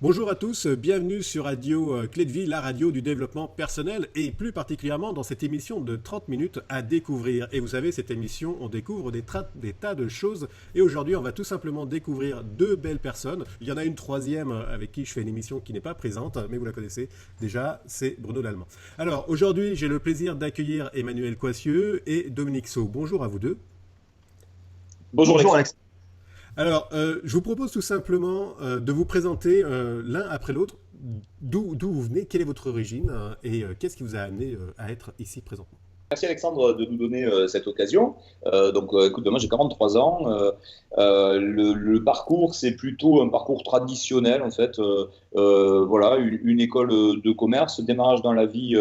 Bonjour à tous, bienvenue sur Radio Clé de Vie, la radio du développement personnel et plus particulièrement dans cette émission de 30 minutes à découvrir. Et vous savez, cette émission, on découvre des tas de choses et aujourd'hui, on va tout simplement découvrir deux belles personnes. Il y en a une troisième avec qui je fais une émission qui n'est pas présente, mais vous la connaissez déjà, c'est Bruno Lallemand. Alors aujourd'hui, j'ai le plaisir d'accueillir Emmanuel Coissieux et Dominique Sau. Bonjour à vous deux. Bonjour Alex. Alors, je vous propose tout simplement de vous présenter l'un après l'autre d'où vous venez, quelle est votre origine et qu'est-ce qui vous a amené à être ici présentement. Merci Alexandre de nous donner cette occasion. Écoute, moi j'ai 43 ans. Le parcours, c'est plutôt un parcours traditionnel en fait. Voilà, une école de commerce, démarrage dans la vie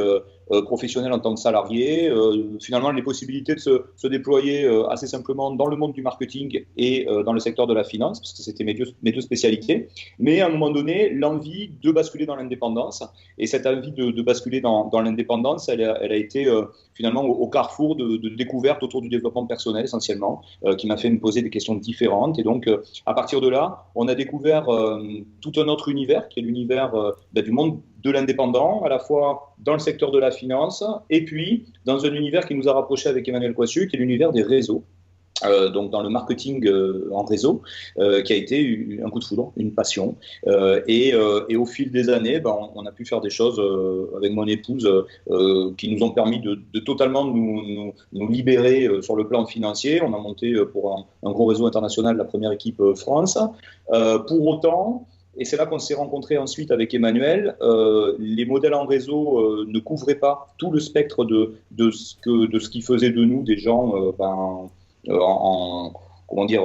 professionnelle en tant que salarié. Finalement, les possibilités de se déployer assez simplement dans le monde du marketing et dans le secteur de la finance, parce que c'était mes deux spécialités. Mais à un moment donné, l'envie de basculer dans l'indépendance. Et cette envie de basculer dans l'indépendance, elle a été finalement au carrefour de découvertes autour du développement personnel essentiellement, qui m'a fait me poser des questions différentes. Et donc, à partir de là, on a découvert tout un autre univers, qui est l'univers du monde de l'indépendant, à la fois dans le secteur de la finance, et puis dans un univers qui nous a rapprochés avec Emmanuel Coissieux, qui est l'univers des réseaux. Donc dans le marketing en réseau, qui a été un coup de foudre, une passion. Et au fil des années, on a pu faire des choses avec mon épouse qui nous ont permis de totalement nous libérer sur le plan financier. On a monté pour un gros réseau international la première équipe France. Pour autant, et c'est là qu'on s'est rencontrés ensuite avec Emmanuel, les modèles en réseau ne couvraient pas tout le spectre de ce qui faisait de nous des gens comment dire,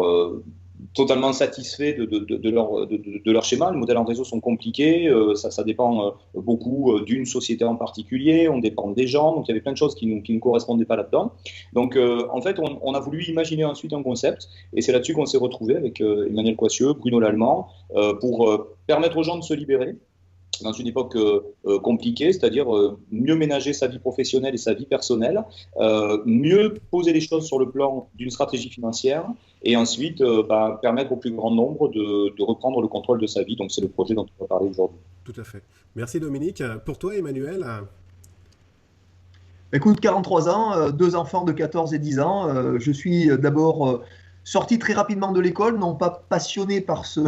totalement satisfaits de leur schéma. Les modèles en réseau sont compliqués, ça dépend beaucoup d'une société en particulier, on dépend des gens, donc il y avait plein de choses qui ne correspondaient pas là-dedans. Donc en fait, on a voulu imaginer ensuite un concept, et c'est là-dessus qu'on s'est retrouvé avec Emmanuel Coissieux, Bruno Lallemand, pour permettre aux gens de se libérer dans une époque compliquée, c'est-à-dire mieux ménager sa vie professionnelle et sa vie personnelle, mieux poser les choses sur le plan d'une stratégie financière, et ensuite permettre au plus grand nombre de reprendre le contrôle de sa vie. Donc c'est le projet dont on va parler aujourd'hui. Tout à fait. Merci Dominique. Pour toi Emmanuel Écoute, 43 ans, deux enfants de 14 et 10 ans. Je suis d'abord sorti très rapidement de l'école, non pas passionné par ce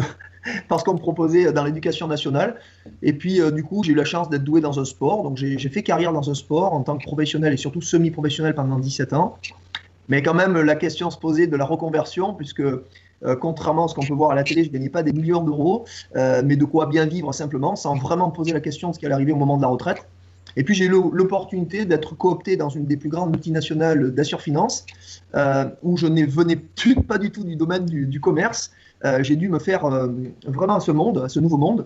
qu'on me proposait dans l'éducation nationale. Et puis, du coup, j'ai eu la chance d'être doué dans un sport. Donc, j'ai fait carrière dans un sport en tant que professionnel et surtout semi-professionnel pendant 17 ans. Mais quand même, la question se posait de la reconversion, puisque contrairement à ce qu'on peut voir à la télé, je ne gagnais pas des millions d'euros, mais de quoi bien vivre simplement, sans vraiment me poser la question de ce qui allait arriver au moment de la retraite. Et puis, j'ai eu l'opportunité d'être coopté dans une des plus grandes multinationales d'Assure-Finance, où je ne venais pas du tout du domaine du commerce. J'ai dû me faire vraiment à ce nouveau monde,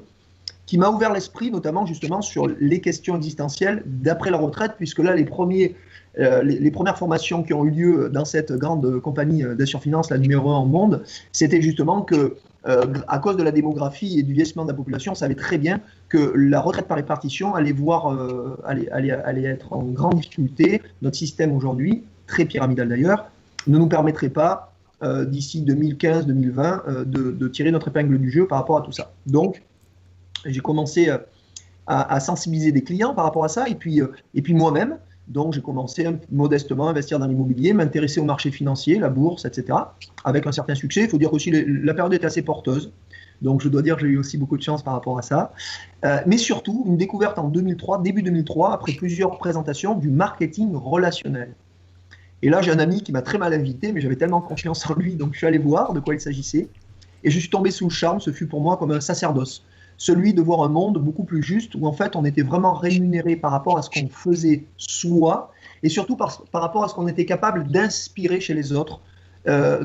qui m'a ouvert l'esprit, notamment justement sur les questions existentielles d'après la retraite, puisque là, les premières formations qui ont eu lieu dans cette grande compagnie d'Assure-Finance, la numéro 1 au monde, c'était justement que, à cause de la démographie et du vieillissement de la population, on savait très bien que la retraite par répartition allait être en grande difficulté. Notre système aujourd'hui, très pyramidal d'ailleurs, ne nous permettrait pas d'ici 2015-2020 de tirer notre épingle du jeu par rapport à tout ça. Donc, j'ai commencé à sensibiliser des clients par rapport à ça, et puis moi-même, donc j'ai commencé modestement à investir dans l'immobilier, m'intéresser au marché financier, la bourse, etc., avec un certain succès. Il faut dire aussi la période est assez porteuse, donc je dois dire que j'ai eu aussi beaucoup de chance par rapport à ça. Mais surtout, une découverte en 2003, début 2003, après plusieurs présentations, du marketing relationnel. Et là, j'ai un ami qui m'a très mal invité, mais j'avais tellement confiance en lui, donc je suis allé voir de quoi il s'agissait. Et je suis tombé sous le charme, ce fut pour moi comme un sacerdoce. Celui de voir un monde beaucoup plus juste, où en fait on était vraiment rémunéré par rapport à ce qu'on faisait soi, et surtout par rapport à ce qu'on était capable d'inspirer chez les autres,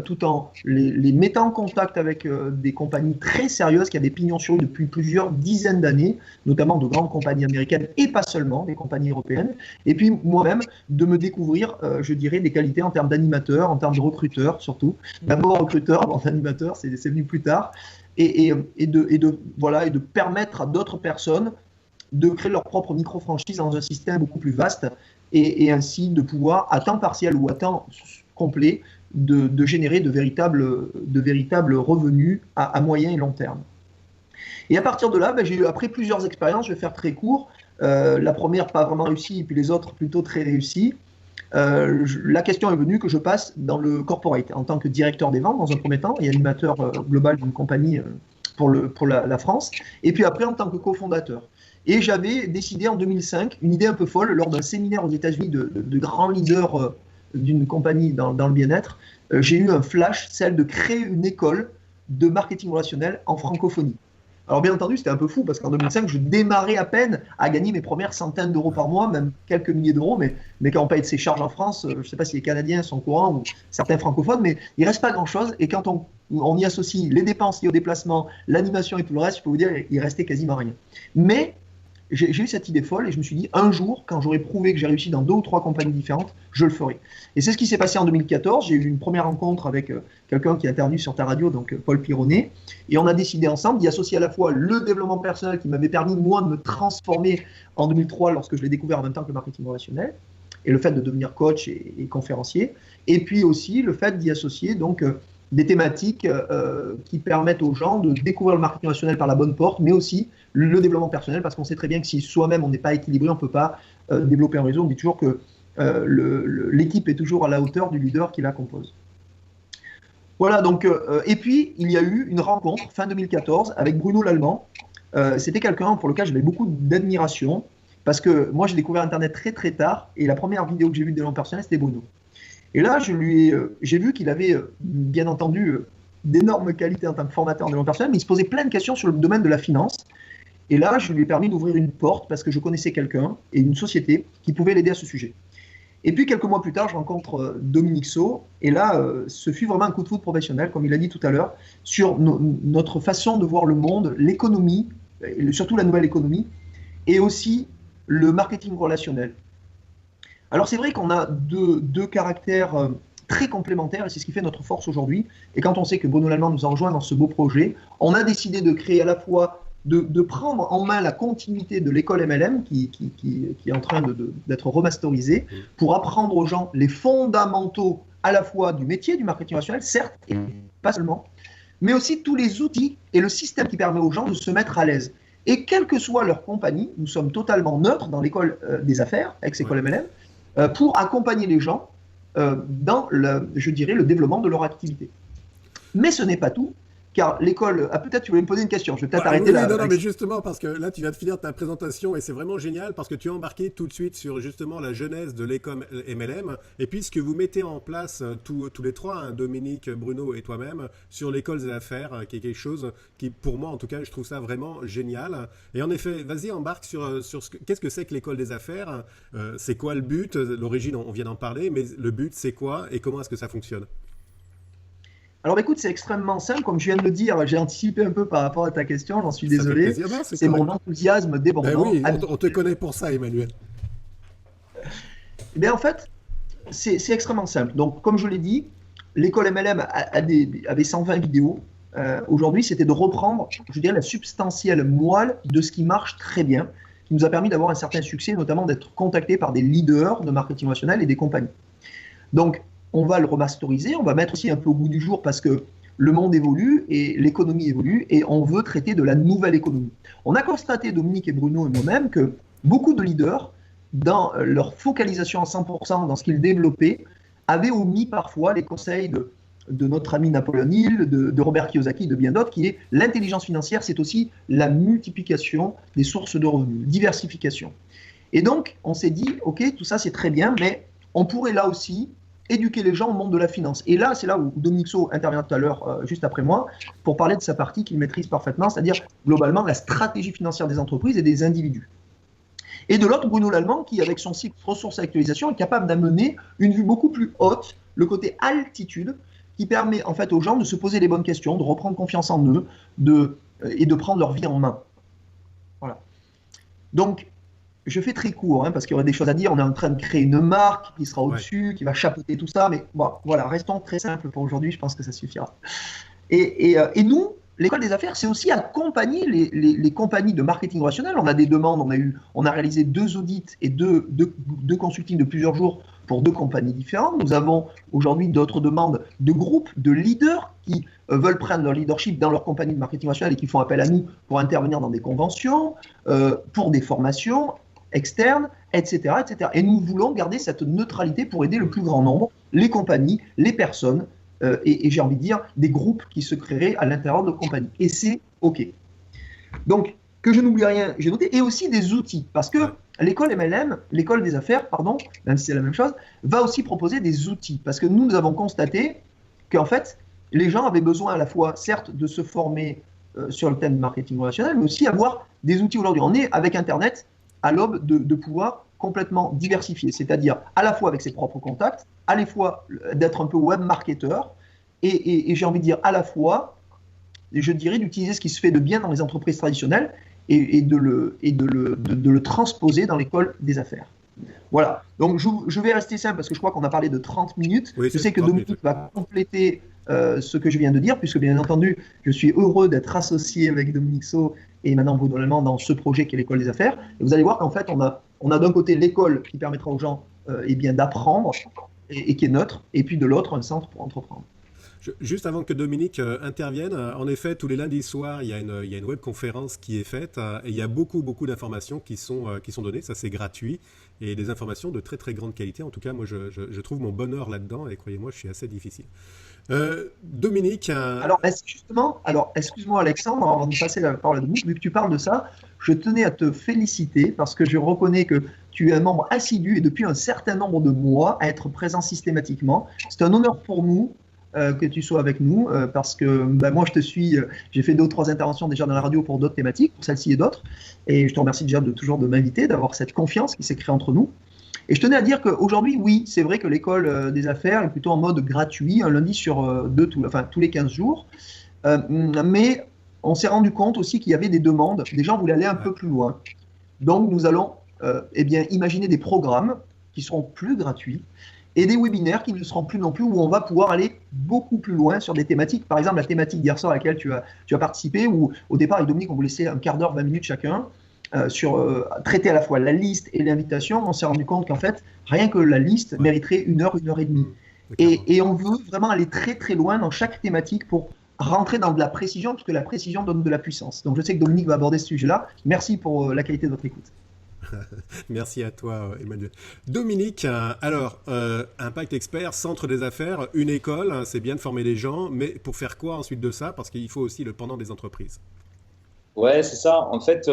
tout en les mettant en contact avec des compagnies très sérieuses qui avaient des pignons sur rue depuis plusieurs dizaines d'années, notamment de grandes compagnies américaines et pas seulement, des compagnies européennes. Et puis moi-même, de me découvrir, je dirais, des qualités en termes d'animateur, en termes de recruteur surtout. D'abord recruteur, avant d'animateur, c'est venu plus tard. Et de permettre à d'autres personnes de créer leur propre micro-franchise dans un système beaucoup plus vaste, et ainsi de pouvoir, à temps partiel ou à temps complet, de générer de véritables revenus à moyen et long terme. Et à partir de là, j'ai eu, après plusieurs expériences, je vais faire très court, la première pas vraiment réussie, et puis les autres plutôt très réussies. La question est venue que je passe dans le corporate en tant que directeur des ventes dans un premier temps et animateur global d'une compagnie pour la France, et puis après en tant que cofondateur. Et j'avais décidé en 2005, une idée un peu folle, lors d'un séminaire aux États-Unis de grands leaders d'une compagnie dans le bien-être, j'ai eu un flash, celle de créer une école de marketing relationnel en francophonie. Alors bien entendu, c'était un peu fou parce qu'en 2005, je démarrais à peine à gagner mes premières centaines d'euros par mois, même quelques milliers d'euros, mais quand on paye de ses charges en France, je ne sais pas si les Canadiens sont au courant ou certains francophones, mais il ne reste pas grand-chose. Et quand on y associe les dépenses liées au déplacement, l'animation et tout le reste, je peux vous dire, il restait quasiment rien. Mais j'ai eu cette idée folle et je me suis dit, un jour, quand j'aurai prouvé que j'ai réussi dans 2 ou 3 compagnies différentes, je le ferai. Et c'est ce qui s'est passé en 2014. J'ai eu une première rencontre avec quelqu'un qui est intervenu sur ta radio, donc Paul Pironnet, et on a décidé ensemble d'y associer à la fois le développement personnel qui m'avait permis, moi, de me transformer en 2003 lorsque je l'ai découvert en même temps que le marketing relationnel, et le fait de devenir coach et conférencier, et puis aussi le fait d'y associer donc des thématiques qui permettent aux gens de découvrir le marketing relationnel par la bonne porte, mais aussi le développement personnel, parce qu'on sait très bien que si soi-même on n'est pas équilibré, on ne peut pas développer un réseau. On dit toujours que l'équipe est toujours à la hauteur du leader qui la compose. Voilà, donc, et puis il y a eu une rencontre fin 2014 avec Bruno Lallemand. C'était quelqu'un pour lequel j'avais beaucoup d'admiration, parce que moi j'ai découvert Internet très très tard, et la première vidéo que j'ai vue de développement personnel, c'était Bruno. Et là, j'ai vu qu'il avait, bien entendu, d'énormes qualités en tant que formateur en développement personnel, mais il se posait plein de questions sur le domaine de la finance. Et là, je lui ai permis d'ouvrir une porte parce que je connaissais quelqu'un et une société qui pouvait l'aider à ce sujet. Et puis, quelques mois plus tard, je rencontre Dominique Sceaux. Et là, ce fut vraiment un coup de foudre professionnel, comme il a dit tout à l'heure, sur notre façon de voir le monde, l'économie, surtout la nouvelle économie, et aussi le marketing relationnel. Alors c'est vrai qu'on a deux caractères très complémentaires et c'est ce qui fait notre force aujourd'hui. Et quand on sait que Bruno Lallemand nous a rejoint dans ce beau projet, on a décidé de créer à la fois, de prendre en main la continuité de l'école MLM qui est en train d'être remasterisée pour apprendre aux gens les fondamentaux à la fois du métier du marketing relationnel, certes, et pas seulement, mais aussi tous les outils et le système qui permet aux gens de se mettre à l'aise. Et quelle que soit leur compagnie, nous sommes totalement neutres dans l'école des affaires, avec cette école MLM, pour accompagner les gens dans, je dirais, le développement de leur activité. Mais ce n'est pas tout, car l'école... Ah, peut-être tu voulais me poser une question, je vais peut-être arrêter là. Non, mais justement, parce que là, tu viens de finir ta présentation et c'est vraiment génial parce que tu as embarqué tout de suite sur justement la genèse de l'école MLM et puis ce que vous mettez en place tous les trois, hein, Dominique, Bruno et toi-même, sur l'école des affaires, qui est quelque chose qui, pour moi en tout cas, je trouve ça vraiment génial. Et en effet, vas-y, embarque sur qu'est-ce que c'est que l'école des affaires, c'est quoi le but, l'origine, on vient d'en parler, mais le but, c'est quoi et comment est-ce que ça fonctionne? Alors écoute, c'est extrêmement simple, comme je viens de le dire, j'ai anticipé un peu par rapport à ta question, j'en suis désolé. C'est mon enthousiasme débordant. Ben oui, on te connaît pour ça, Emmanuel. Eh bien, en fait, c'est extrêmement simple. Donc, comme je l'ai dit, l'école MLM avait 120 vidéos. Aujourd'hui, c'était de reprendre, je dirais, la substantielle moelle de ce qui marche très bien, qui nous a permis d'avoir un certain succès, notamment d'être contacté par des leaders de marketing relationnel et des compagnies. Donc, on va le remasteriser, on va mettre aussi un peu au goût du jour parce que le monde évolue et l'économie évolue et on veut traiter de la nouvelle économie. On a constaté, Dominique et Bruno et moi-même, que beaucoup de leaders, dans leur focalisation à 100% dans ce qu'ils développaient, avaient omis parfois les conseils de notre ami Napoléon Hill, de Robert Kiyosaki, de bien d'autres, qui est l'intelligence financière, c'est aussi la multiplication des sources de revenus, diversification. Et donc, on s'est dit, ok, tout ça c'est très bien, mais on pourrait là aussi éduquer les gens au monde de la finance. Et là, c'est là où Dominique Sceaux intervient tout à l'heure, juste après moi, pour parler de sa partie qu'il maîtrise parfaitement, c'est-à-dire globalement la stratégie financière des entreprises et des individus. Et de l'autre, Bruno Lallemand, qui, avec son cycle ressources et actualisation, est capable d'amener une vue beaucoup plus haute, le côté altitude, qui permet en fait aux gens de se poser les bonnes questions, de reprendre confiance en eux et de prendre leur vie en main. Voilà. Donc, je fais très court, parce qu'il y aurait des choses à dire. On est en train de créer une marque qui sera au-dessus, qui va chapeauter tout ça. Mais bon, voilà, restons très simples pour aujourd'hui. Je pense que ça suffira. Et nous, l'école des affaires, c'est aussi accompagner les compagnies de marketing relationnel. On a des demandes, on a réalisé 2 audits et deux consultings de plusieurs jours pour 2 compagnies différentes. Nous avons aujourd'hui d'autres demandes de groupes, de leaders qui veulent prendre leur leadership dans leur compagnie de marketing relationnel et qui font appel à nous pour intervenir dans des conventions, pour des formations externes, etc., etc. Et nous voulons garder cette neutralité pour aider le plus grand nombre, les compagnies, les personnes, et j'ai envie de dire des groupes qui se créeraient à l'intérieur de compagnies. Et c'est OK. Donc, que je n'oublie rien, j'ai noté, et aussi des outils, parce que l'école MLM, l'école des affaires, pardon, même si c'est la même chose, va aussi proposer des outils, parce que nous avons constaté qu'en fait, les gens avaient besoin à la fois, certes, de se former sur le thème du marketing relationnel, mais aussi avoir des outils aujourd'hui. On est, avec Internet, à l'aube de pouvoir complètement diversifier, c'est-à-dire à la fois avec ses propres contacts, à la fois d'être un peu web marketeur, et j'ai envie de dire à la fois, je dirais, d'utiliser ce qui se fait de bien dans les entreprises traditionnelles et de le transposer dans l'école des affaires. Voilà, donc je vais rester simple parce que je crois qu'on a parlé de 30 minutes. Oui, je sais que Dominique va compléter ce que je viens de dire, puisque bien entendu, je suis heureux d'être associé avec Dominique Sau et maintenant Bruno Lallemand dans ce projet qui est l'école des affaires. Et vous allez voir qu'en fait, on a d'un côté l'école qui permettra aux gens d'apprendre et qui est neutre, et puis de l'autre, un centre pour entreprendre. Juste avant que Dominique intervienne, en effet, tous les lundis soirs, il y a une webconférence qui est faite et il y a beaucoup d'informations qui sont données. Ça, c'est gratuit et des informations de très très grande qualité. En tout cas, moi, je trouve mon bonheur là-dedans et croyez-moi, je suis assez difficile. Dominique. Alors, excuse-moi Alexandre, avant de passer la parole à Dominique, vu que tu parles de ça, je tenais à te féliciter parce que je reconnais que tu es un membre assidu et depuis un certain nombre de mois à être présent systématiquement. C'est un honneur pour nous que tu sois avec nous parce que moi je te suis, j'ai fait 2 ou 3 interventions déjà dans la radio pour d'autres thématiques, pour celle-ci et d'autres, et je te remercie déjà toujours de m'inviter, d'avoir cette confiance qui s'est créée entre nous. Et je tenais à dire qu'aujourd'hui, oui, c'est vrai que l'école des affaires est plutôt en mode gratuit, un lundi sur tous les 15 jours, mais on s'est rendu compte aussi qu'il y avait des demandes, des gens voulaient aller un peu plus loin. Donc nous allons imaginer des programmes qui seront plus gratuits, et des webinaires qui ne seront plus non plus, où on va pouvoir aller beaucoup plus loin sur des thématiques. Par exemple, la thématique d'hier soir à laquelle tu as participé, où au départ, avec Dominique, on vous laissait un quart d'heure, 20 minutes chacun, traiter à la fois la liste et l'invitation. On s'est rendu compte qu'en fait, rien que la liste mériterait 1 heure, 1 heure et demie. Et on veut vraiment aller très très loin dans chaque thématique pour rentrer dans de la précision, parce que la précision donne de la puissance. Donc je sais que Dominique va aborder ce sujet-là. Merci pour la qualité de votre écoute. Merci à toi, Emmanuel. Dominique, alors, Impact Expert, centre des affaires, une école, hein, c'est bien de former les gens, mais pour faire quoi ensuite de ça? Parce qu'il faut aussi le pendant des entreprises. Ouais, c'est ça. En fait,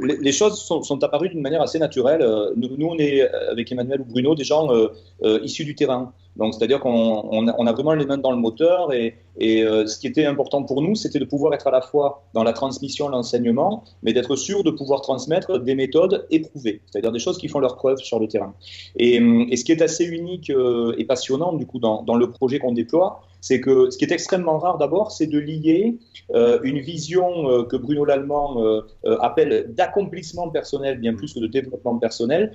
les choses sont apparues d'une manière assez naturelle. Nous, on est, avec Emmanuel ou Bruno, des gens issus du terrain. Donc, c'est-à-dire qu'on a vraiment les mains dans le moteur et ce qui était important pour nous, c'était de pouvoir être à la fois dans la transmission, l'enseignement, mais d'être sûr de pouvoir transmettre des méthodes éprouvées, c'est-à-dire des choses qui font leur preuve sur le terrain. Et ce qui est assez unique et passionnant, du coup, dans le projet qu'on déploie, c'est que ce qui est extrêmement rare d'abord, c'est de lier une vision que Bruno Lallemand appelle d'accomplissement personnel, bien plus que de développement personnel,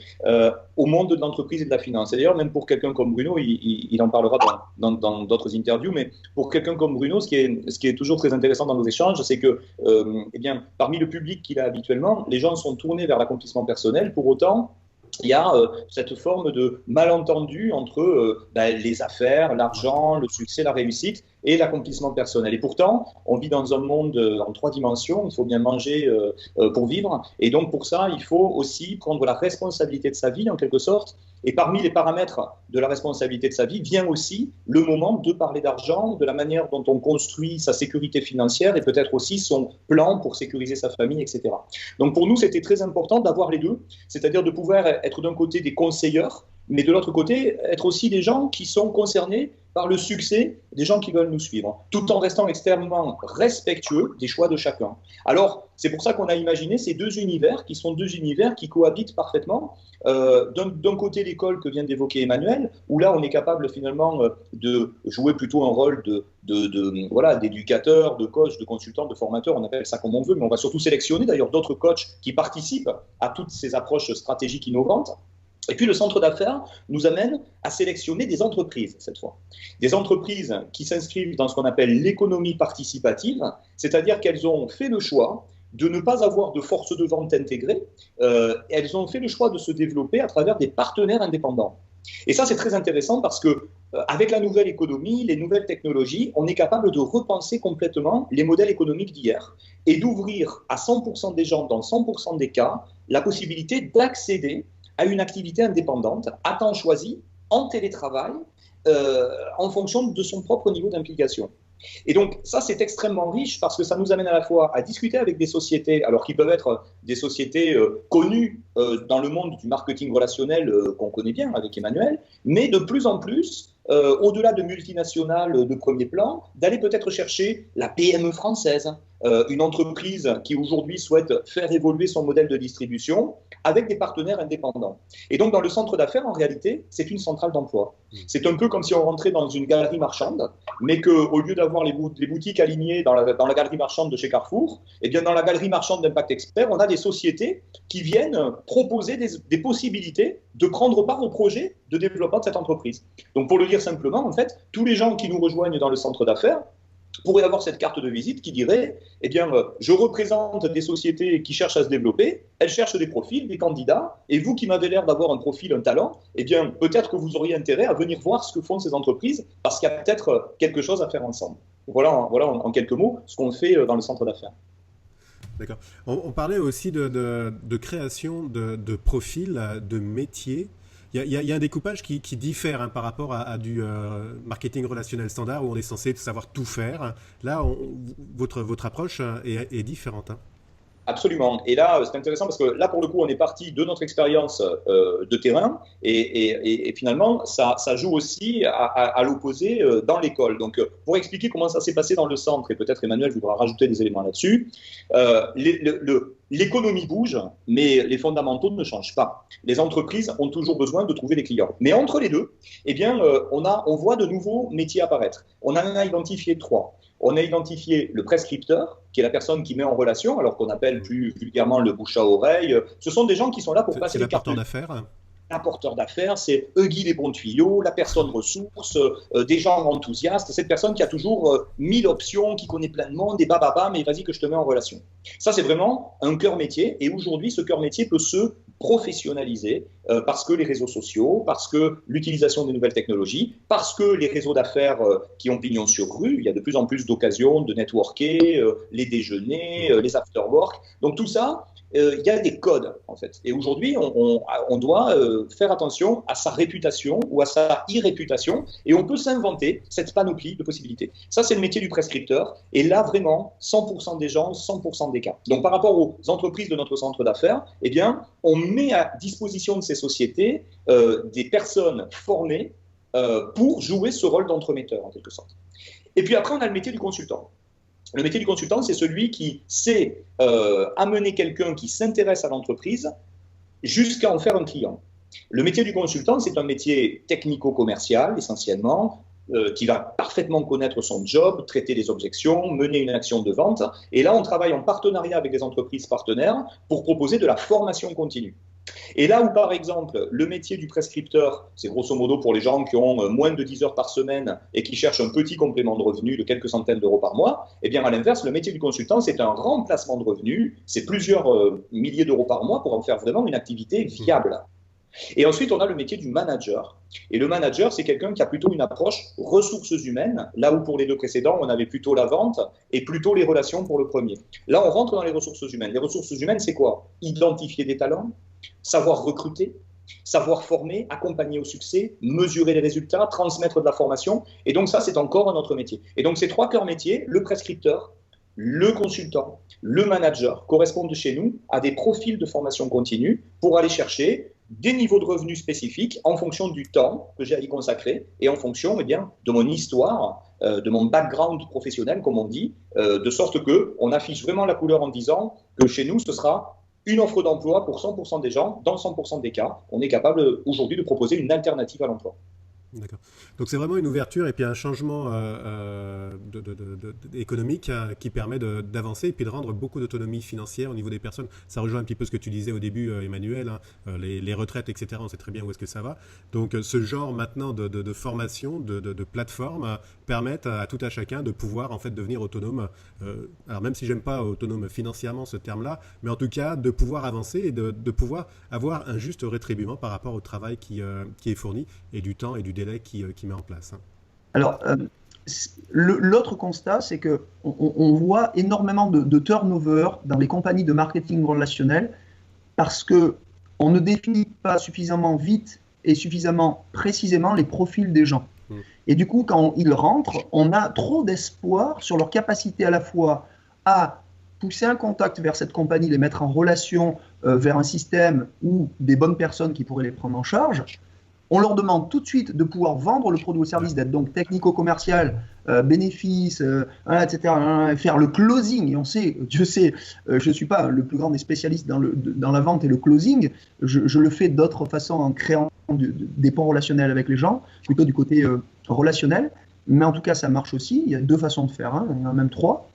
au monde de l'entreprise et de la finance. Et d'ailleurs, même pour quelqu'un comme Bruno, il en parlera dans d'autres interviews, mais pour quelqu'un comme Bruno, ce qui est toujours très intéressant dans nos échanges, c'est que parmi le public qu'il a habituellement, les gens sont tournés vers l'accomplissement personnel. Pour autant, il y a cette forme de malentendu entre les affaires, l'argent, le succès, la réussite et l'accomplissement personnel. Et pourtant, on vit dans un monde en 3 dimensions, il faut bien manger pour vivre. Et donc pour ça, il faut aussi prendre la responsabilité de sa vie en quelque sorte. Et parmi les paramètres de la responsabilité de sa vie vient aussi le moment de parler d'argent, de la manière dont on construit sa sécurité financière et peut-être aussi son plan pour sécuriser sa famille, etc. Donc pour nous, c'était très important d'avoir les deux, c'est-à-dire de pouvoir être d'un côté des conseilleurs, mais de l'autre côté, être aussi des gens qui sont concernés par le succès des gens qui veulent nous suivre, tout en restant extrêmement respectueux des choix de chacun. Alors, c'est pour ça qu'on a imaginé ces 2 univers, qui sont 2 univers qui cohabitent parfaitement. D'un côté, l'école que vient d'évoquer Emmanuel, où là, on est capable finalement de jouer plutôt un rôle d'éducateur, de coach, de consultant, de formateur, on appelle ça comme on veut, mais on va surtout sélectionner d'ailleurs d'autres coachs qui participent à toutes ces approches stratégiques innovantes. Et puis le centre d'affaires nous amène à sélectionner des entreprises, cette fois. Des entreprises qui s'inscrivent dans ce qu'on appelle l'économie participative, c'est-à-dire qu'elles ont fait le choix de ne pas avoir de force de vente intégrée, elles ont fait le choix de se développer à travers des partenaires indépendants. Et ça, c'est très intéressant parce que avec la nouvelle économie, les nouvelles technologies, on est capable de repenser complètement les modèles économiques d'hier et d'ouvrir à 100% des gens, dans 100% des cas, la possibilité d'accéder à une activité indépendante, à temps choisi, en télétravail, en fonction de son propre niveau d'implication. Et donc ça, c'est extrêmement riche parce que ça nous amène à la fois à discuter avec des sociétés, alors qui peuvent être des sociétés connues dans le monde du marketing relationnel qu'on connaît bien avec Emmanuel, mais de plus en plus, au-delà de multinationales de premier plan, d'aller peut-être chercher la PME française, une entreprise qui aujourd'hui souhaite faire évoluer son modèle de distribution avec des partenaires indépendants. Et donc dans le centre d'affaires, en réalité, c'est une centrale d'emploi. C'est un peu comme si on rentrait dans une galerie marchande, mais qu'au lieu d'avoir les boutiques alignées dans la galerie marchande de chez Carrefour, eh bien dans la galerie marchande d'Impact Expert, on a des sociétés qui viennent proposer des possibilités de prendre part au projet de développement de cette entreprise. Donc pour le dire simplement, en fait, tous les gens qui nous rejoignent dans le centre d'affaires pourrait avoir cette carte de visite qui dirait « Eh bien, je représente des sociétés qui cherchent à se développer, elles cherchent des profils, des candidats, et vous qui m'avez l'air d'avoir un profil, un talent, eh bien, peut-être que vous auriez intérêt à venir voir ce que font ces entreprises, parce qu'il y a peut-être quelque chose à faire ensemble. » Voilà en quelques mots ce qu'on fait dans le centre d'affaires. D'accord. On parlait aussi de création de profils, de métiers. Il y a un découpage qui diffère par rapport à du marketing relationnel standard où on est censé savoir tout faire. Là, votre approche est différente. Absolument. Et là, c'est intéressant parce que là, pour le coup, on est parti de notre expérience de terrain et finalement, ça joue aussi à l'opposé dans l'école. Donc, pour expliquer comment ça s'est passé dans le centre, et peut-être Emmanuel voudra rajouter des éléments là-dessus, l'économie bouge, mais les fondamentaux ne changent pas. Les entreprises ont toujours besoin de trouver des clients. Mais entre les deux, eh bien, on voit de nouveaux métiers apparaître. On en a identifié 3. On a identifié le prescripteur, qui est la personne qui met en relation, alors qu'on appelle plus vulgairement le bouche à oreille. Ce sont des gens qui sont là pour passer les cartes. C'est l'apporteur d'affaires. L'apporteur d'affaires, c'est Huggy les bons tuyaux, la personne ressource, des gens enthousiastes, cette personne qui a toujours 1000 options, qui connaît plein de monde, et mais vas-y que je te mets en relation. Ça, c'est vraiment un cœur métier, et aujourd'hui, ce cœur métier peut se professionnaliser parce que les réseaux sociaux, parce que l'utilisation des nouvelles technologies, parce que les réseaux d'affaires qui ont pignon sur rue, il y a de plus en plus d'occasions de networker, les déjeuners, les after-work. Donc tout ça, il y a des codes en fait. Et aujourd'hui, on doit faire attention à sa réputation ou à sa irréputation et on peut s'inventer cette panoplie de possibilités. Ça, c'est le métier du prescripteur. Et là, vraiment, 100% des gens, 100% des cas. Donc par rapport aux entreprises de notre centre d'affaires, eh bien, on met à disposition de ces sociétés des personnes formées pour jouer ce rôle d'entremetteur en quelque sorte. Et puis après, on a le métier du consultant. Le métier du consultant, c'est celui qui sait amener quelqu'un qui s'intéresse à l'entreprise jusqu'à en faire un client. Le métier du consultant, c'est un métier technico-commercial essentiellement, qui va parfaitement connaître son job, traiter les objections, mener une action de vente. Et là, on travaille en partenariat avec des entreprises partenaires pour proposer de la formation continue. Et là où, par exemple, le métier du prescripteur, c'est grosso modo pour les gens qui ont moins de 10 heures par semaine et qui cherchent un petit complément de revenu de quelques centaines d'euros par mois, eh bien, à l'inverse, le métier du consultant, c'est un remplacement de revenus, c'est plusieurs milliers d'euros par mois pour en faire vraiment une activité viable. Et ensuite, on a le métier du manager. Et le manager, c'est quelqu'un qui a plutôt une approche ressources humaines, là où pour les deux précédents, on avait plutôt la vente et plutôt les relations pour le premier. Là, on rentre dans les ressources humaines. Les ressources humaines, c'est quoi? Identifier des talents, savoir recruter, savoir former, accompagner au succès, mesurer les résultats, transmettre de la formation. Et donc ça, c'est encore un autre métier. Et donc ces 3 cœurs métiers, le prescripteur, le consultant, le manager, correspondent chez nous à des profils de formation continue pour aller chercher des niveaux de revenus spécifiques en fonction du temps que j'ai à y consacrer et en fonction de mon histoire, de mon background professionnel, comme on dit, de sorte qu'on affiche vraiment la couleur en disant que chez nous, ce sera une offre d'emploi pour 100% des gens, dans 100% des cas. On est capable aujourd'hui de proposer une alternative à l'emploi. D'accord. Donc c'est vraiment une ouverture et puis un changement économique qui permet d'avancer et puis de rendre beaucoup d'autonomie financière au niveau des personnes. Ça rejoint un petit peu ce que tu disais au début, Emmanuel, hein, les retraites, etc. On sait très bien où est-ce que ça va. Donc ce genre maintenant de formation, de plateforme permettent à tout à chacun de pouvoir en fait devenir autonome. Alors même si j'aime pas autonome financièrement ce terme-là, mais en tout cas de pouvoir avancer et de pouvoir avoir un juste rétribuement par rapport au travail qui est fourni et du temps et du délai qui met en place. Hein. Alors, l'autre constat, c'est qu'on voit énormément de turnover dans les compagnies de marketing relationnel parce qu'on ne définit pas suffisamment vite et suffisamment précisément les profils des gens. Et du coup, quand ils rentrent, on a trop d'espoir sur leur capacité à la fois à pousser un contact vers cette compagnie, les mettre en relation vers un système ou des bonnes personnes qui pourraient les prendre en charge. On leur demande tout de suite de pouvoir vendre le produit ou le service, d'être donc technico-commercial, bénéfices, etc., faire le closing. Et on sait, Dieu sait, je ne suis pas le plus grand des spécialistes dans la vente et le closing. Je le fais d'autres façons en créant des ponts relationnels avec les gens, plutôt du côté relationnel. Mais en tout cas, ça marche aussi. Il y a deux façons de faire, hein, il y en a même trois.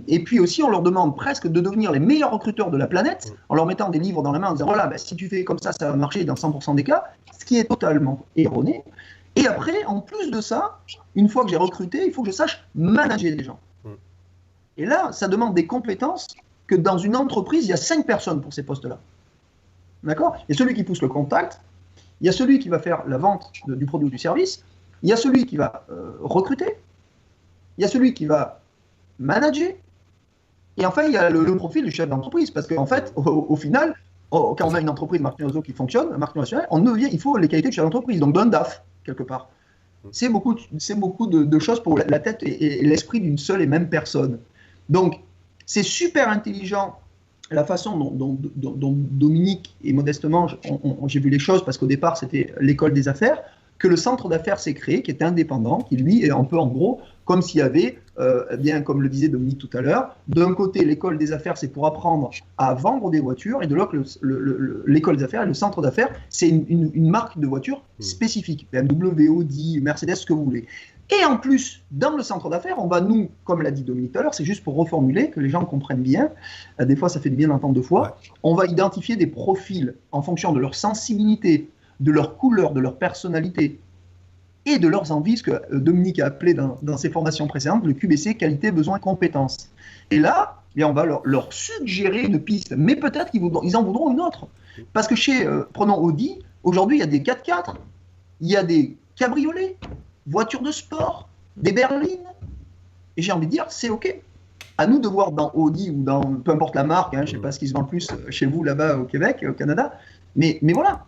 Et puis aussi, on leur demande presque de devenir les meilleurs recruteurs de la planète en leur mettant des livres dans la main en disant voilà, ben, si tu fais comme ça va marcher dans 100% des cas, ce qui est totalement erroné. Et après, en plus de ça, une fois que j'ai recruté, il faut que je sache manager les gens. Et là, ça demande des compétences que dans une entreprise, il y a 5 personnes pour ces postes-là. D'accord ? Il y a celui qui pousse le contact, il y a celui qui va faire la vente du produit ou du service, il y a celui qui va recruter, il y a celui qui va manager. Et enfin, il y a le profil du chef d'entreprise. Parce qu'en fait, au final, quand on a une entreprise marketing réseau qui fonctionne, un marketing relationnel, il faut les qualités de chef d'entreprise, donc d'un DAF, quelque part. C'est beaucoup de choses pour la tête et l'esprit d'une seule et même personne. Donc, c'est super intelligent la façon dont Dominique, et modestement, j'ai vu les choses, parce qu'au départ, c'était l'école des affaires, que le centre d'affaires s'est créé, qui est indépendant, qui lui est un peu en gros comme s'il y avait, bien comme le disait Dominique tout à l'heure, d'un côté l'école des affaires c'est pour apprendre à vendre des voitures et de l'autre l'école des affaires et le centre d'affaires c'est une marque de voiture spécifique, BMW, Audi, Mercedes, ce que vous voulez. Et en plus, dans le centre d'affaires, on va nous, comme l'a dit Dominique tout à l'heure, c'est juste pour reformuler, que les gens comprennent bien, des fois ça fait du bien d'entendre deux fois, on va identifier des profils en fonction de leur sensibilité, de leur couleur, de leur personnalité et de leurs envies, ce que Dominique a appelé dans ses formations précédentes, le QBC, qualité, besoin, compétence. Et là, bien, on va leur suggérer une piste, mais peut-être qu'ils en voudront une autre. Parce que prenons Audi, aujourd'hui, il y a des 4x4, il y a des cabriolets, voitures de sport, des berlines. Et j'ai envie de dire, c'est OK. À nous de voir dans Audi ou dans, peu importe la marque, hein, je ne sais pas ce qui se vend le plus chez vous, là-bas, au Québec, au Canada, mais voilà.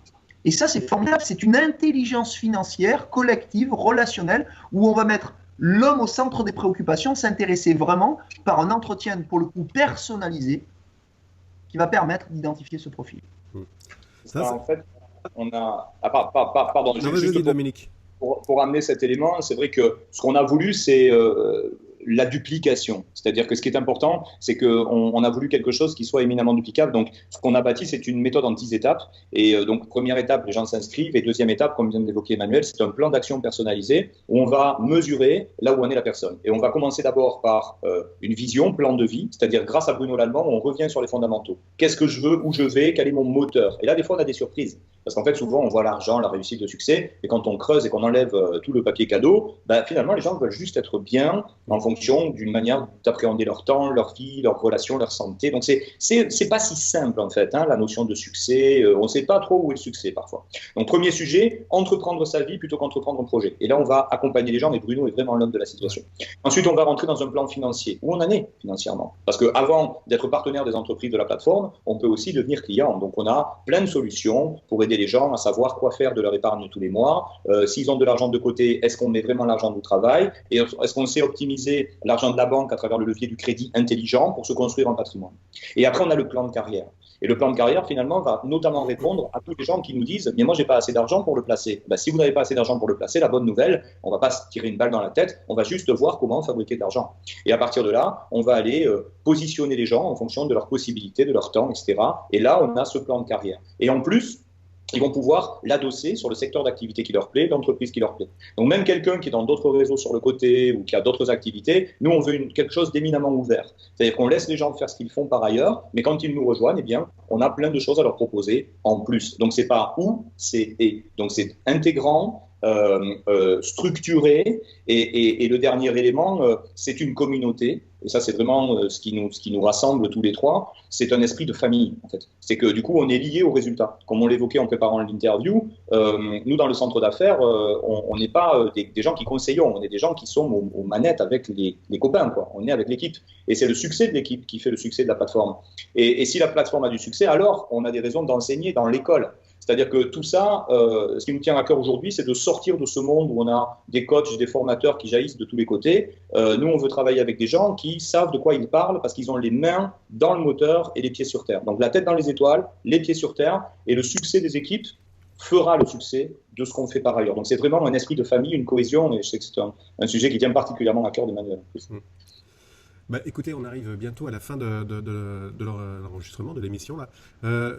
Et ça, c'est formidable. C'est une intelligence financière, collective, relationnelle, où on va mettre l'homme au centre des préoccupations, s'intéresser vraiment par un entretien, pour le coup, personnalisé, qui va permettre d'identifier ce profil. En fait, on a... pardon, juste Dominique. Pour amener cet élément, c'est vrai que ce qu'on a voulu, c'est la duplication. C'est-à-dire que ce qui est important, c'est qu'on a voulu quelque chose qui soit éminemment duplicable. Donc, ce qu'on a bâti, c'est une méthode en 10 étapes. Et donc, première étape, les gens s'inscrivent. Et deuxième étape, comme vient de l'évoquer Emmanuel, c'est un plan d'action personnalisé où on va mesurer là où en est la personne. Et on va commencer d'abord par une vision, plan de vie, c'est-à-dire grâce à Bruno Lallemand, on revient sur les fondamentaux. Qu'est-ce que je veux, où je vais, quel est mon moteur? Et là, des fois, on a des surprises. Parce qu'en fait, souvent, on voit l'argent, la réussite, le succès. Et quand on creuse et qu'on enlève tout le papier cadeau, finalement, les gens veulent juste être bien en fonction d'une manière d'appréhender leur temps, leur vie, leurs relations, leur santé. Donc, c'est pas si simple, en fait, hein, la notion de succès. On ne sait pas trop où est le succès, parfois. Donc, premier sujet, entreprendre sa vie plutôt qu'entreprendre un projet. Et là, on va accompagner les gens, mais Bruno est vraiment l'homme de la situation. Ensuite, on va rentrer dans un plan financier. Où on en est financièrement? Parce qu'avant d'être partenaire des entreprises de la plateforme, on peut aussi devenir client. Donc, on a plein de solutions pour aider les gens à savoir quoi faire de leur épargne tous les mois. S'ils ont de l'argent de côté, est-ce qu'on met vraiment l'argent du travail? Et est-ce qu'on sait optimiser l'argent de la banque à travers le levier du crédit intelligent pour se construire un patrimoine? Et après, on a le plan de carrière. Et le plan de carrière, finalement, va notamment répondre à tous les gens qui nous disent « Mais moi, j'ai pas assez d'argent pour le placer. » Si vous n'avez pas assez d'argent pour le placer, la bonne nouvelle, on va pas se tirer une balle dans la tête, on va juste voir comment fabriquer de l'argent. Et à partir de là, on va aller positionner les gens en fonction de leurs possibilités, de leur temps, etc. Et là, on a ce plan de carrière. Et en plus, ils vont pouvoir l'adosser sur le secteur d'activité qui leur plaît, l'entreprise qui leur plaît. Donc même quelqu'un qui est dans d'autres réseaux sur le côté ou qui a d'autres activités, nous on veut quelque chose d'éminemment ouvert. C'est-à-dire qu'on laisse les gens faire ce qu'ils font par ailleurs, mais quand ils nous rejoignent, eh bien, on a plein de choses à leur proposer en plus. Donc c'est pas ou, c'est et. Donc c'est intégrant, structuré, et le dernier élément, c'est une communauté. Et ça, c'est vraiment ce qui nous rassemble tous les trois. C'est un esprit de famille, en fait. C'est que du coup, on est liés au résultat. Comme on l'évoquait en préparant l'interview, nous, dans le centre d'affaires, on n'est pas des gens qui conseillons, on est des gens qui sont aux manettes avec les copains, quoi. On est avec l'équipe. Et c'est le succès de l'équipe qui fait le succès de la plateforme. Et si la plateforme a du succès, alors on a des raisons d'enseigner dans l'école. C'est-à-dire que tout ça, ce qui nous tient à cœur aujourd'hui, c'est de sortir de ce monde où on a des coachs, des formateurs qui jaillissent de tous les côtés. Nous, on veut travailler avec des gens qui savent de quoi ils parlent parce qu'ils ont les mains dans le moteur et les pieds sur terre. Donc la tête dans les étoiles, les pieds sur terre, et le succès des équipes fera le succès de ce qu'on fait par ailleurs. Donc c'est vraiment un esprit de famille, une cohésion, et je sais que c'est un sujet qui tient particulièrement à cœur d'Emmanuel. Bah, écoutez, on arrive bientôt à la fin de l'enregistrement de l'émission là.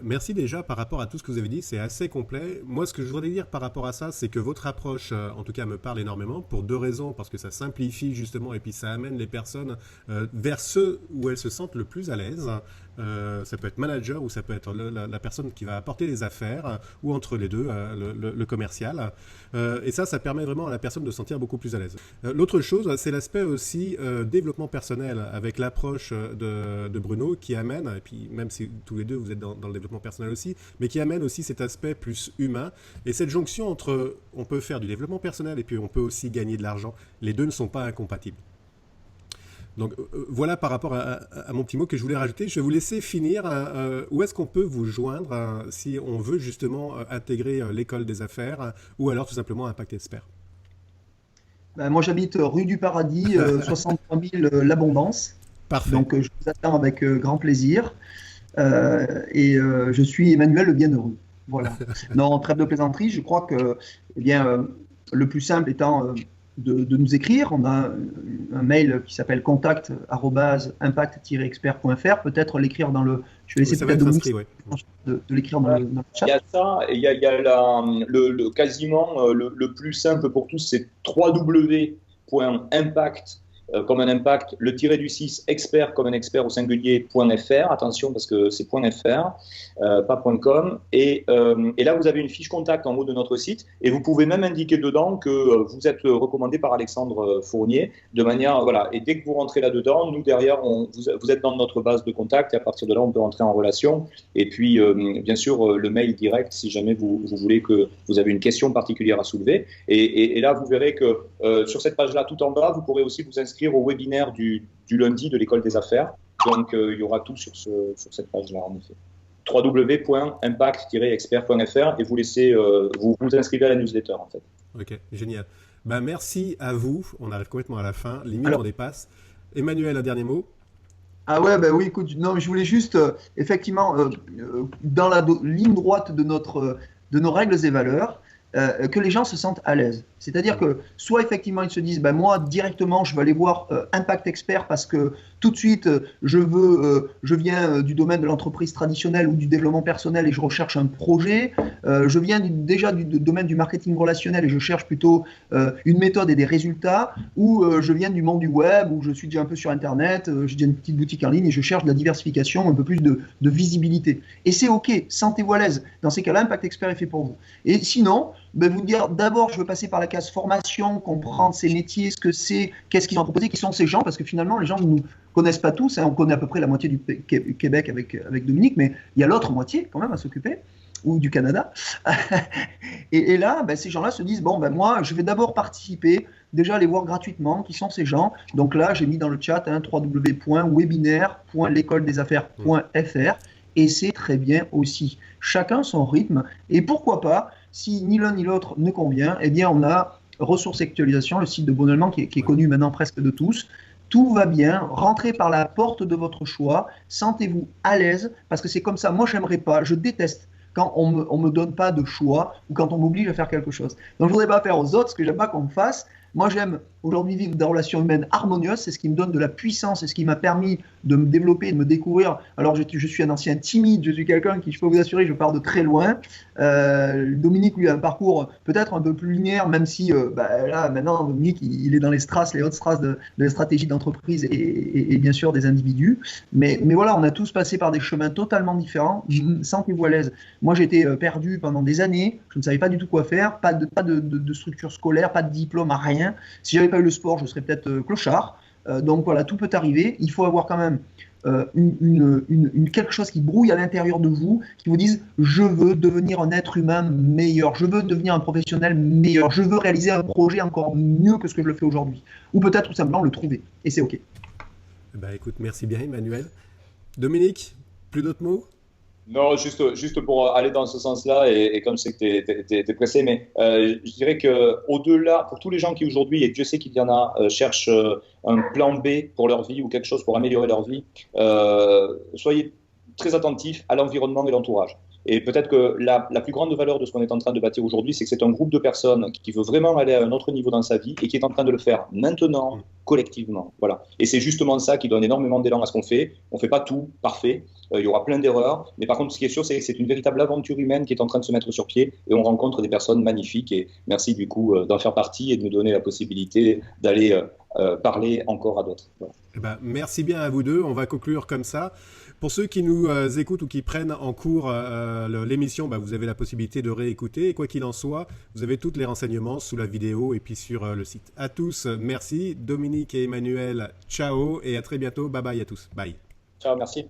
Merci déjà par rapport à tout ce que vous avez dit, c'est assez complet. Moi, ce que je voudrais dire par rapport à ça, c'est que votre approche, en tout cas, me parle énormément pour deux raisons, parce que ça simplifie justement et puis ça amène les personnes vers ceux où elles se sentent le plus à l'aise. Ça peut être manager ou ça peut être la personne qui va apporter les affaires ou entre les deux, le commercial. Et ça permet vraiment à la personne de se sentir beaucoup plus à l'aise. L'autre chose, c'est l'aspect aussi développement personnel avec l'approche de Bruno qui amène, et puis même si tous les deux vous êtes dans le développement personnel aussi, mais qui amène aussi cet aspect plus humain et cette jonction entre on peut faire du développement personnel et puis on peut aussi gagner de l'argent. Les deux ne sont pas incompatibles. Donc voilà par rapport à mon petit mot que je voulais rajouter. Je vais vous laisser finir. Où est-ce qu'on peut vous joindre si on veut justement intégrer l'école des affaires ou alors tout simplement Impact Expert? Ben, moi, j'habite rue du Paradis, 63 000 L'Abondance. Parfait. Donc, je vous attends avec grand plaisir. Je suis Emmanuel le Bienheureux. Voilà. Non, trêve de plaisanterie, je crois que le plus simple étant de nous écrire. On a un mail qui s'appelle contact@impact-expert.fr. Peut-être l'écrire dans le... Je vais essayer peut-être de l'écrire dans le chat. Il y a ça, et il y a quasiment le plus simple pour tous, c'est www.impact, comme un impact, le tiré du 6, expert comme un expert au singulier.fr. Attention parce que c'est .fr, pas .com. Et là, vous avez une fiche contact en haut de notre site et vous pouvez même indiquer dedans que vous êtes recommandé par Alexandre Fournier de manière, voilà. Et dès que vous rentrez là-dedans, nous derrière, vous êtes dans notre base de contact et à partir de là, on peut rentrer en relation. Et puis, bien sûr, le mail direct si jamais vous voulez que vous avez une question particulière à soulever. Et là, vous verrez que sur cette page-là, tout en bas, vous pourrez aussi vous inscrire au webinaire du lundi de l'école des affaires. Donc, il y aura tout sur cette page-là, en effet. www.impact-expert.fr et vous laissez, vous inscrivez à la newsletter, en fait. Ok, génial. Ben, merci à vous. On arrive complètement à la fin. Limite, on dépasse. Emmanuel, un dernier mot? Ah ouais, bah oui, écoute, non, je voulais juste, effectivement, dans la ligne droite de nos règles et valeurs, que les gens se sentent à l'aise. C'est-à-dire que soit effectivement ils se disent ben moi directement je vais aller voir Impact Expert parce que tout de suite je viens du domaine de l'entreprise traditionnelle ou du développement personnel et je recherche un projet, je viens déjà du domaine du marketing relationnel et je cherche plutôt une méthode et des résultats, ou je viens du monde du web où je suis déjà un peu sur internet, j'ai déjà une petite boutique en ligne et je cherche de la diversification, un peu plus de visibilité. Et c'est ok, sentez-vous à l'aise. Dans ces cas-là, Impact Expert est fait pour vous. Et sinon, ben vous dire d'abord je veux passer par la case formation, comprendre ces métiers, ce que c'est, qu'est-ce qu'ils ont proposé, qui sont ces gens, parce que finalement les gens ne nous connaissent pas tous, hein, on connaît à peu près la moitié du Québec avec Dominique, mais il y a l'autre moitié quand même à s'occuper, ou du Canada. et là, ben, ces gens-là se disent, bon, ben, moi je vais d'abord participer, déjà aller voir gratuitement qui sont ces gens. Donc là j'ai mis dans le chat hein, www.webinaire.lecoledesaffaires.fr et c'est très bien aussi. Chacun son rythme, et pourquoi pas, si ni l'un ni l'autre ne convient, eh bien on a Ressources Actualisation, le site de Bonnement qui est connu maintenant presque de tous. Tout va bien, rentrez par la porte de votre choix, sentez-vous à l'aise, parce que c'est comme ça. Moi, j'aimerais pas, je déteste quand on me donne pas de choix ou quand on m'oblige à faire quelque chose. Donc, je voudrais pas faire aux autres ce que j'aime pas qu'on me fasse, Moi, j'aime aujourd'hui vivre des relations humaines harmonieuses. C'est ce qui me donne de la puissance. C'est ce qui m'a permis de me développer, de me découvrir. Alors, je suis un ancien timide. Je suis quelqu'un qui, je peux vous assurer, je pars de très loin. Dominique, lui, a un parcours peut-être un peu plus linéaire, même si là, maintenant, Dominique, il est dans les strass, les hautes strass de la stratégie d'entreprise et bien sûr des individus. Mais voilà, on a tous passé par des chemins totalement différents. Sentez-vous à l'aise. Moi, j'étais perdu pendant des années. Je ne savais pas du tout quoi faire. Pas de structure scolaire, pas de diplôme, rien. Si j'avais pas eu le sport, je serais peut-être clochard. Donc voilà, tout peut arriver. Il faut avoir quand même quelque chose qui brouille à l'intérieur de vous, qui vous dise je veux devenir un être humain meilleur, je veux devenir un professionnel meilleur, je veux réaliser un projet encore mieux que ce que je le fais aujourd'hui. Ou peut-être tout simplement le trouver. Et c'est OK. Écoute, merci bien Emmanuel. Dominique, plus d'autres mots? Non, juste pour aller dans ce sens-là, et comme c'est que tu es pressé, mais je dirais qu'au-delà, pour tous les gens qui aujourd'hui, et Dieu sait qu'il y en a, cherchent un plan B pour leur vie ou quelque chose pour améliorer leur vie, soyez très attentifs à l'environnement et l'entourage. Et peut-être que la plus grande valeur de ce qu'on est en train de bâtir aujourd'hui, c'est que c'est un groupe de personnes qui veut vraiment aller à un autre niveau dans sa vie et qui est en train de le faire maintenant, collectivement. Voilà. Et c'est justement ça qui donne énormément d'élan à ce qu'on fait. On ne fait pas tout parfait. Il y aura plein d'erreurs. Mais par contre, ce qui est sûr, c'est que c'est une véritable aventure humaine qui est en train de se mettre sur pied et on rencontre des personnes magnifiques. Et merci du coup d'en faire partie et de nous donner la possibilité d'aller parler encore à d'autres. Voilà. Merci bien à vous deux. On va conclure comme ça. Pour ceux qui nous écoutent ou qui prennent en cours l'émission, vous avez la possibilité de réécouter. Et quoi qu'il en soit, vous avez tous les renseignements sous la vidéo et puis sur le site. À tous, merci. Dominique et Emmanuel, ciao et à très bientôt. Bye bye à tous. Bye. Ciao, merci.